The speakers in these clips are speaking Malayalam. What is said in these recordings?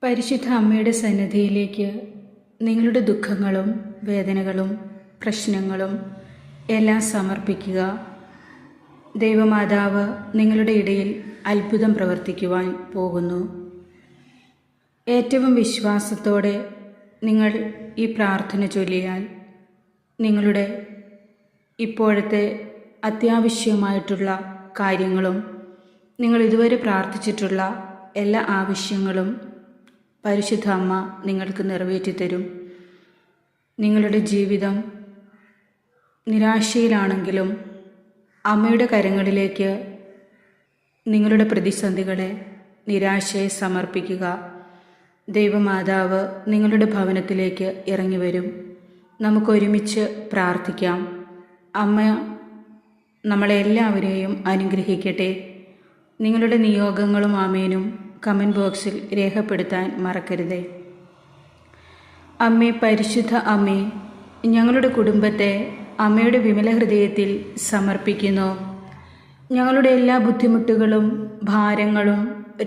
പരിശുദ്ധ അമ്മയുടെ സന്നിധിയിലേക്ക് നിങ്ങളുടെ ദുഃഖങ്ങളും വേദനകളും പ്രശ്നങ്ങളും എല്ലാം സമർപ്പിക്കുക. ദൈവമാതാവ് നിങ്ങളുടെ ഇടയിൽ അത്ഭുതം പ്രവർത്തിക്കുവാൻ പോകുന്നു. ഏറ്റവും വിശ്വാസത്തോടെ നിങ്ങൾ ഈ പ്രാർത്ഥന ചൊല്ലിയാൽ നിങ്ങളുടെ ഇപ്പോഴത്തെ അത്യാവശ്യമായിട്ടുള്ള കാര്യങ്ങളും നിങ്ങൾ ഇതുവരെ പ്രാർത്ഥിച്ചിട്ടുള്ള എല്ലാ ആവശ്യങ്ങളും പരിശുദ്ധ അമ്മ നിങ്ങൾക്ക് നിറവേറ്റിത്തരും. നിങ്ങളുടെ ജീവിതം നിരാശയിലാണെങ്കിലും അമ്മയുടെ കരങ്ങളിലേക്ക് നിങ്ങളുടെ പ്രതിസന്ധികളെ, നിരാശയെ സമർപ്പിക്കുക. ദൈവമാതാവ് നിങ്ങളുടെ ഭവനത്തിലേക്ക് ഇറങ്ങി വരും. നമുക്കൊരുമിച്ച് പ്രാർത്ഥിക്കാം. അമ്മ നമ്മളെല്ലാവരെയും അനുഗ്രഹിക്കട്ടെ. നിങ്ങളുടെ നിയോഗങ്ങളും ആമേനും കമൻറ്റ് ബോക്സിൽ രേഖപ്പെടുത്താൻ മറക്കരുതേ. അമ്മേ, പരിശുദ്ധ അമ്മേ, ഞങ്ങളുടെ കുടുംബത്തെ അമ്മയുടെ വിമല ഹൃദയത്തിൽ സമർപ്പിക്കുന്നു. ഞങ്ങളുടെ എല്ലാ ബുദ്ധിമുട്ടുകളും ഭാരങ്ങളും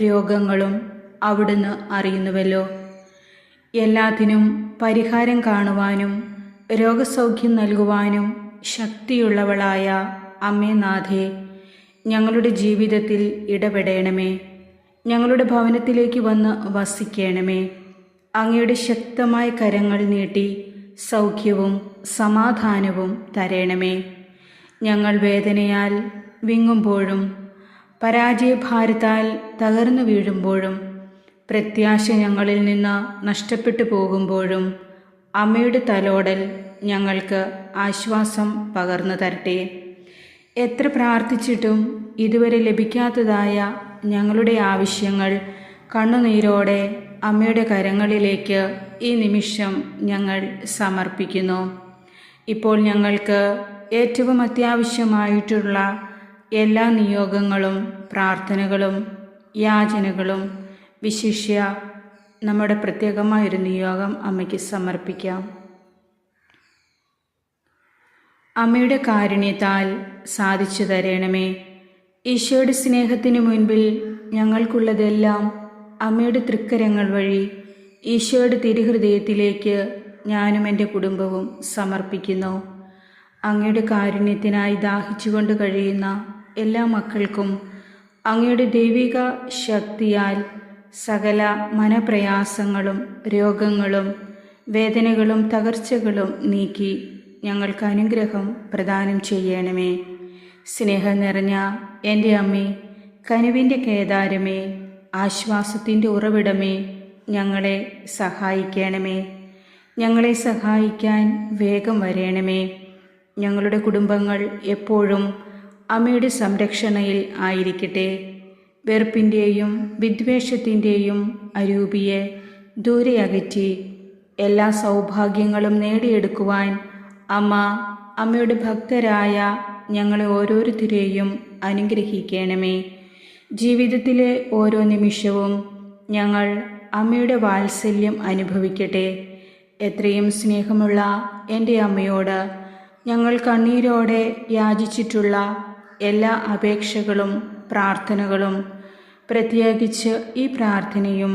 രോഗങ്ങളും അവിടുന്ന് അറിയുന്നുവല്ലോ. എല്ലാത്തിനും പരിഹാരം കാണുവാനും രോഗസൗഖ്യം നൽകുവാനും ശക്തിയുള്ളവളായ അമ്മേ നാഥേ, ഞങ്ങളുടെ ജീവിതത്തിൽ ഇടപെടണമേ. ഞങ്ങളുടെ ഭവനത്തിലേക്ക് വന്ന് വസിക്കണമേ. അങ്ങയുടെ ശക്തമായ കരങ്ങൾ നീട്ടി സൗഖ്യവും സമാധാനവും തരണമേ. ഞങ്ങൾ വേദനയാൽ വിങ്ങുമ്പോഴും പരാജയഭാരത്താൽ തകർന്നു വീഴുമ്പോഴും പ്രത്യാശ ഞങ്ങളിൽ നിന്ന് നഷ്ടപ്പെട്ടു പോകുമ്പോഴും അമ്മയുടെ തലോടൽ ഞങ്ങൾക്ക് ആശ്വാസം പകർന്നു തരട്ടെ. എത്ര പ്രാർത്ഥിച്ചിട്ടും ഇതുവരെ ലഭിക്കാത്തതായ ഞങ്ങളുടെ ആവശ്യങ്ങൾ കണ്ണുനീരോടെ അമ്മയുടെ കരങ്ങളിലേക്ക് ഈ നിമിഷം ഞങ്ങൾ സമർപ്പിക്കുന്നു. ഇപ്പോൾ ഞങ്ങൾക്ക് ഏറ്റവും അത്യാവശ്യമായിട്ടുള്ള എല്ലാ നിയോഗങ്ങളും പ്രാർത്ഥനകളും യാചനകളും വിശിഷ്യ നമ്മുടെ പ്രത്യേകമായൊരു നിയോഗം അമ്മയ്ക്ക് സമർപ്പിക്കാം. അമ്മയുടെ കാരുണ്യത്താൽ സാധിച്ചു തരണമേ. ഈശോയുടെ സ്നേഹത്തിന് മുൻപിൽ ഞങ്ങൾക്കുള്ളതെല്ലാം അമ്മയുടെ തൃക്കരങ്ങൾ വഴി ഈശോയുടെ തിരുഹൃദയത്തിലേക്ക് ഞാനും എൻ്റെ കുടുംബവും സമർപ്പിക്കുന്നു. അങ്ങയുടെ കാരുണ്യത്തിനായി ദാഹിച്ചുകൊണ്ട് കഴിയുന്ന എല്ലാ മക്കൾക്കും അങ്ങയുടെ ദൈവിക ശക്തിയാൽ സകല മനപ്രയാസങ്ങളും രോഗങ്ങളും വേദനകളും തകർച്ചകളും നീക്കി ഞങ്ങൾക്ക് അനുഗ്രഹം പ്രദാനം ചെയ്യണമേ. സ്നേഹം നിറഞ്ഞ എൻ്റെ അമ്മേ, കനിവിൻ്റെ കേദാരമേ, ആശ്വാസത്തിൻ്റെ ഉറവിടമേ, ഞങ്ങളെ സഹായിക്കണമേ. ഞങ്ങളെ സഹായിക്കാൻ വേഗം വരണമേ. ഞങ്ങളുടെ കുടുംബങ്ങൾ എപ്പോഴും അമ്മയുടെ സംരക്ഷണയിൽ ആയിരിക്കട്ടെ. വെറുപ്പിൻ്റെയും വിദ്വേഷത്തിൻ്റെയും അരൂപിയെ ദൂരെ അകറ്റി എല്ലാ സൗഭാഗ്യങ്ങളും നേടിയെടുക്കുവാൻ അമ്മയുടെ ഭക്തരായ ഞങ്ങളെ ഓരോരുത്തരെയും അനുഗ്രഹിക്കണമേ. ജീവിതത്തിലെ ഓരോ നിമിഷവും ഞങ്ങൾ അമ്മയുടെ വാത്സല്യം അനുഭവിക്കട്ടെ. എത്രയും സ്നേഹമുള്ള എൻ്റെ അമ്മയോട് ഞങ്ങൾ കണ്ണീരോടെ യാചിച്ചിട്ടുള്ള എല്ലാ അപേക്ഷകളും പ്രാർത്ഥനകളും, പ്രത്യേകിച്ച് ഈ പ്രാർത്ഥനയും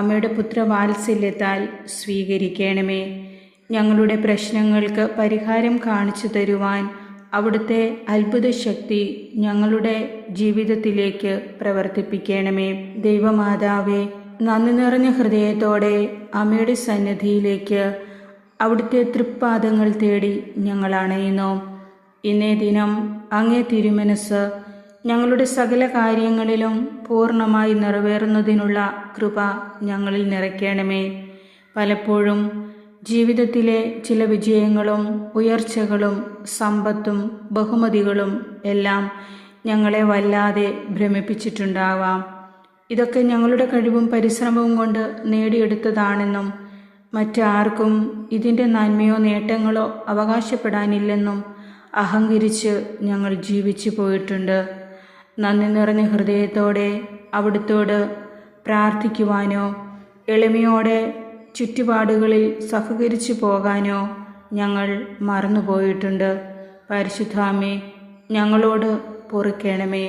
അമ്മയുടെ പുത്രവാത്സല്യത്താൽ സ്വീകരിക്കണമേ. ഞങ്ങളുടെ പ്രശ്നങ്ങൾക്ക് പരിഹാരം കാണിച്ചു തരുവാൻ അവിടുത്തെ അത്ഭുത ശക്തി ഞങ്ങളുടെ ജീവിതത്തിലേക്ക് പ്രവർത്തിപ്പിക്കണമേ. ദൈവമാതാവേ, നന്ദി നിറഞ്ഞ ഹൃദയത്തോടെ അമ്മയുടെ സന്നിധിയിലേക്ക് അവിടുത്തെ തൃപ്പാദങ്ങൾ തേടി ഞങ്ങൾ അണയുന്നു. ഇന്നേ ദിനം അങ്ങേ തിരുമനസ് ഞങ്ങളുടെ സകല കാര്യങ്ങളിലും പൂർണ്ണമായി നിറവേറുന്നതിനുള്ള കൃപ ഞങ്ങളിൽ നിറയ്ക്കണമേ. പലപ്പോഴും ജീവിതത്തിലെ ചില വിജയങ്ങളും ഉയർച്ചകളും സമ്പത്തും ബഹുമതികളും എല്ലാം ഞങ്ങളെ വല്ലാതെ ഭ്രമിപ്പിച്ചിട്ടുണ്ടാവാം. ഇതൊക്കെ ഞങ്ങളുടെ കഴിവും പരിശ്രമവും കൊണ്ട് നേടിയെടുത്തതാണെന്നും മറ്റാർക്കും ഇതിൻ്റെ നന്മയോ നേട്ടങ്ങളോ അവകാശപ്പെടാനില്ലെന്നും അഹങ്കരിച്ച് ഞങ്ങൾ ജീവിച്ചു പോയിട്ടുണ്ട്. നന്ദി നിറഞ്ഞ ഹൃദയത്തോടെ അവിടുത്തോട് പ്രാർത്ഥിക്കുവാനോ എളിമയോടെ ചുറ്റുപാടുകളിൽ സഹകരിച്ചു പോകാനോ ഞങ്ങൾ മറന്നുപോയിട്ടുണ്ട്. പരിശുദ്ധാമ്മേ, ഞങ്ങളോട് പൊറുക്കണമേ.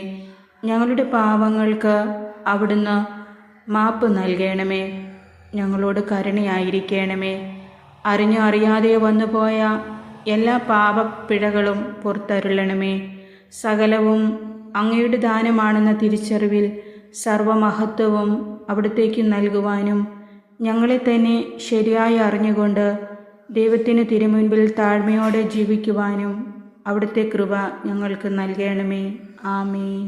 ഞങ്ങളുടെ പാവങ്ങൾക്ക് അവിടുന്ന് മാപ്പ് നൽകണമേ. ഞങ്ങളോട് കരുണയായിരിക്കണമേ. അറിഞ്ഞോ അറിയാതെയോ വന്നുപോയ എല്ലാ പാപപ്പിഴകളും പുറത്തരുളണമേ. സകലവും അങ്ങയുടെ ദാനമാണെന്ന തിരിച്ചറിവിൽ സർവമഹത്വവും അവിടുത്തേക്ക് നൽകുവാനും ഞങ്ങളെ തന്നെ ശരിയായി അറിഞ്ഞുകൊണ്ട് ദൈവത്തിന് തിരുമുൻപിൽ താഴ്മയോടെ ജീവിക്കുവാനും അവിടുത്തെ കൃപ ഞങ്ങൾക്ക് നൽകണമേ. ആമേൻ.